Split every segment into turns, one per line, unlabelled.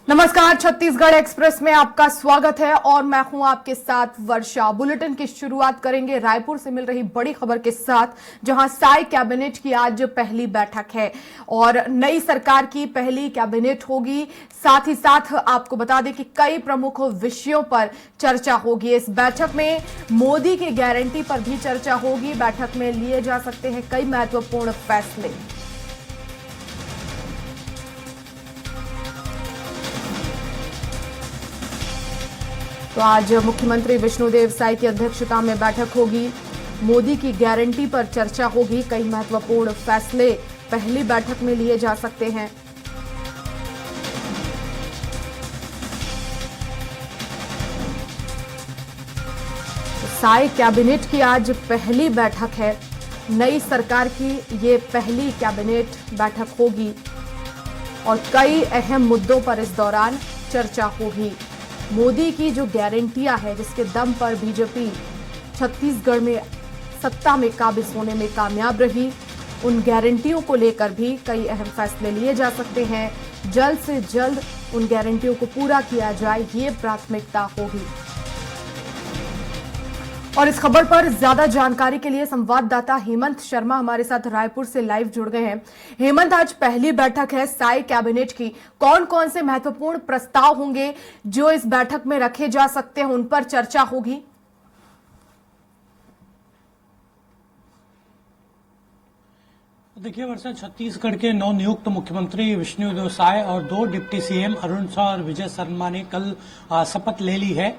नमस्कार, छत्तीसगढ़ एक्सप्रेस में आपका स्वागत है और मैं हूं आपके साथ वर्षा। बुलेटिन की शुरुआत करेंगे रायपुर से मिल रही बड़ी खबर के साथ, जहां साई कैबिनेट की आज पहली बैठक है और नई सरकार की पहली कैबिनेट होगी। साथ ही साथ आपको बता दें कि कई प्रमुख विषयों पर चर्चा होगी। इस बैठक में मोदी की गारंटी पर भी चर्चा होगी। बैठक में लिए जा सकते हैं कई महत्वपूर्ण फैसले। तो आज मुख्यमंत्री विष्णुदेव साई की अध्यक्षता में बैठक होगी। मोदी की गारंटी पर चर्चा होगी। कई महत्वपूर्ण फैसले पहली बैठक में लिए जा सकते हैं। तो साई कैबिनेट की आज पहली बैठक है। नई सरकार की ये पहली कैबिनेट बैठक होगी और कई अहम मुद्दों पर इस दौरान चर्चा होगी। मोदी की जो गारंटियां हैं, जिसके दम पर बीजेपी छत्तीसगढ़ में सत्ता में काबिज होने में कामयाब रही, उन गारंटियों को लेकर भी कई अहम फैसले लिए जा सकते हैं। जल्द से जल्द उन गारंटियों को पूरा किया जाए, ये प्राथमिकता होगी। और इस खबर पर ज्यादा जानकारी के लिए संवाददाता हेमंत शर्मा हमारे साथ रायपुर से लाइव जुड़ गए हैं। हेमंत, आज पहली बैठक है साई कैबिनेट की। कौन कौन से महत्वपूर्ण प्रस्ताव होंगे जो इस बैठक में रखे जा सकते हैं, उन पर चर्चा होगी?
देखिए वर्षा, छत्तीसगढ़ के नवनियुक्त मुख्यमंत्री विष्णुदेव साय और दो डिप्टी सीएम अरुण शाह और विजय शर्मा ने कल शपथ ले ली है।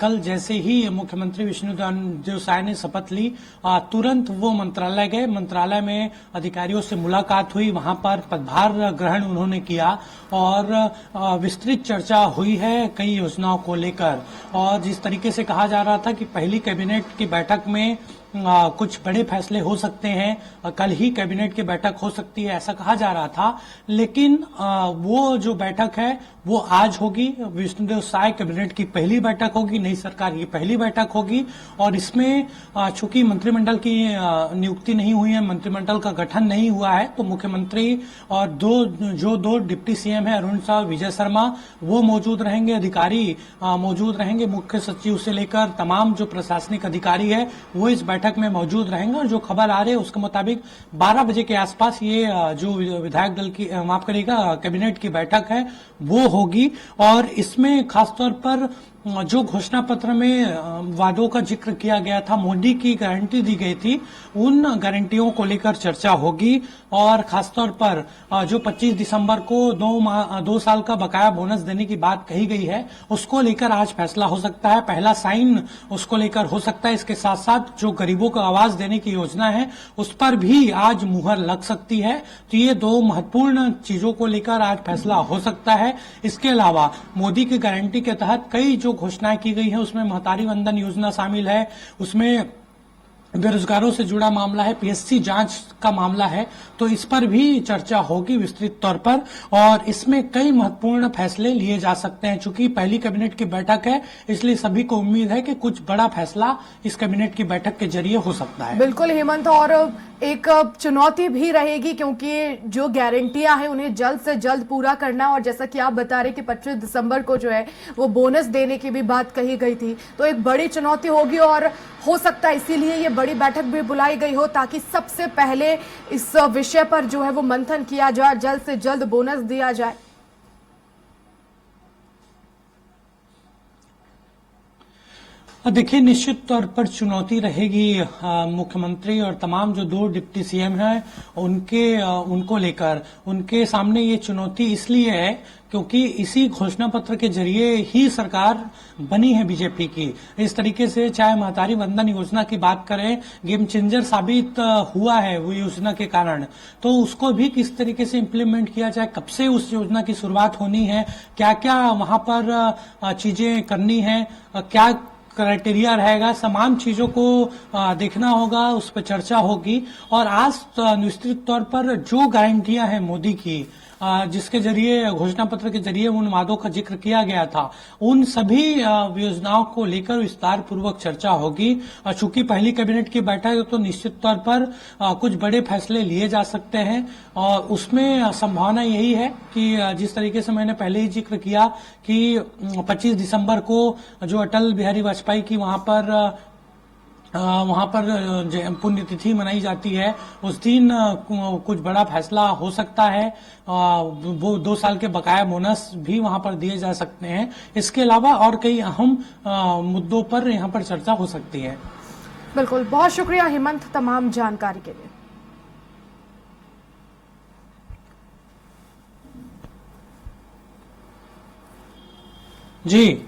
कल जैसे ही मुख्यमंत्री विष्णुदेव साय ने शपथ ली, तुरंत वो मंत्रालय गए। मंत्रालय में अधिकारियों से मुलाकात हुई, वहां पर पदभार ग्रहण उन्होंने किया और विस्तृत चर्चा हुई है कई योजनाओं को लेकर। और जिस तरीके से कहा जा रहा था कि पहली कैबिनेट की बैठक में कुछ बड़े फैसले हो सकते हैं, कल ही कैबिनेट की बैठक हो सकती है, ऐसा कहा जा रहा था। लेकिन वो जो बैठक है वो आज होगी। विष्णुदेव साय कैबिनेट की पहली बैठक होगी, नई सरकार की पहली बैठक होगी और इसमें चूंकि मंत्रिमंडल की नियुक्ति नहीं हुई है, मंत्रिमंडल का गठन नहीं हुआ है, तो मुख्यमंत्री और दो डिप्टी सीएम है अरुण शाह, विजय शर्मा, वो मौजूद रहेंगे। अधिकारी मौजूद रहेंगे, मुख्य सचिव से लेकर तमाम जो प्रशासनिक अधिकारी है वो इस बैठक में मौजूद रहेंगे। और जो खबर आ रही है उसके मुताबिक 12 बजे के आसपास ये जो विधायक दल की माफ करिएगा कैबिनेट की बैठक है वो होगी। और इसमें खासतौर पर जो घोषणा पत्र में वादों का जिक्र किया गया था, मोदी की गारंटी दी गई थी, उन गारंटियों को लेकर चर्चा होगी। और खासतौर पर जो 25 दिसंबर को 2 साल का बकाया बोनस देने की बात कही गई है, उसको लेकर आज फैसला हो सकता है। पहला साइन उसको लेकर हो सकता है। इसके साथ साथ जो गरीबों को आवास देने की योजना है उस पर भी आज मुहर लग सकती है। तो ये दो महत्वपूर्ण चीजों को लेकर आज फैसला हो सकता है। इसके अलावा मोदी की गारंटी के तहत कई जो घोषणाएं की गई है उसमें महतारी वंदन योजना शामिल है, उसमें बेरोजगारों से जुड़ा मामला है, पीएससी जांच का मामला है, तो इस पर भी चर्चा होगी विस्तृत तौर पर। और इसमें कई महत्वपूर्ण फैसले लिए जा सकते हैं। चूंकि पहली कैबिनेट की बैठक है, इसलिए सभी को उम्मीद है कि कुछ बड़ा फैसला इस कैबिनेट की बैठक के जरिए हो सकता है।
बिल्कुल हेमंत, और एक चुनौती भी रहेगी क्योंकि जो गारंटियां हैं उन्हें जल्द से जल्द पूरा करना। और जैसा कि आप बता रहे कि 25 दिसंबर को जो है वो बोनस देने की भी बात कही गई थी, तो एक बड़ी चुनौती होगी। और हो सकता है इसीलिए ये बड़ी बैठक भी बुलाई गई हो, ताकि सबसे पहले इस विषय पर जो है वो मंथन किया जाए, जल्द से जल्द बोनस दिया जाए।
देखिए, निश्चित तौर पर चुनौती रहेगी मुख्यमंत्री और तमाम जो दो डिप्टी सीएम हैं उनको लेकर। उनके सामने ये चुनौती इसलिए है क्योंकि इसी घोषणा पत्र के जरिए ही सरकार बनी है बीजेपी की। इस तरीके से चाहे महतारी वंदन योजना की बात करें, गेम चेंजर साबित हुआ है वो योजना के कारण, तो उसको भी किस तरीके से इम्प्लीमेंट किया जाए, कब से उस योजना की शुरुआत होनी है, क्या क्या वहां पर चीजें करनी है, क्या क्राइटेरिया रहेगा, तमाम चीजों को देखना होगा, उस पर चर्चा होगी। और आज विस्तृत तौर पर जो गारंटियां हैं मोदी की, जिसके जरिए घोषणा पत्र के जरिए उन वादों का जिक्र किया गया था, उन सभी योजनाओं को लेकर विस्तार पूर्वक चर्चा होगी। चूंकि पहली कैबिनेट की बैठक है तो निश्चित तौर पर कुछ बड़े फैसले लिए जा सकते हैं और उसमें संभावना यही है कि जिस तरीके से मैंने पहले ही जिक्र किया कि 25 दिसंबर को जो अटल बिहारी वाजपेयी की वहां पर पुण्यतिथि मनाई जाती है, उस दिन कुछ बड़ा फैसला हो सकता है। वो 2 साल के बकाया बोनस भी वहां पर दिए जा सकते हैं। इसके अलावा और कई अहम मुद्दों पर यहां पर चर्चा हो सकती है।
बिल्कुल, बहुत शुक्रिया हेमंत तमाम जानकारी के लिए।
जी।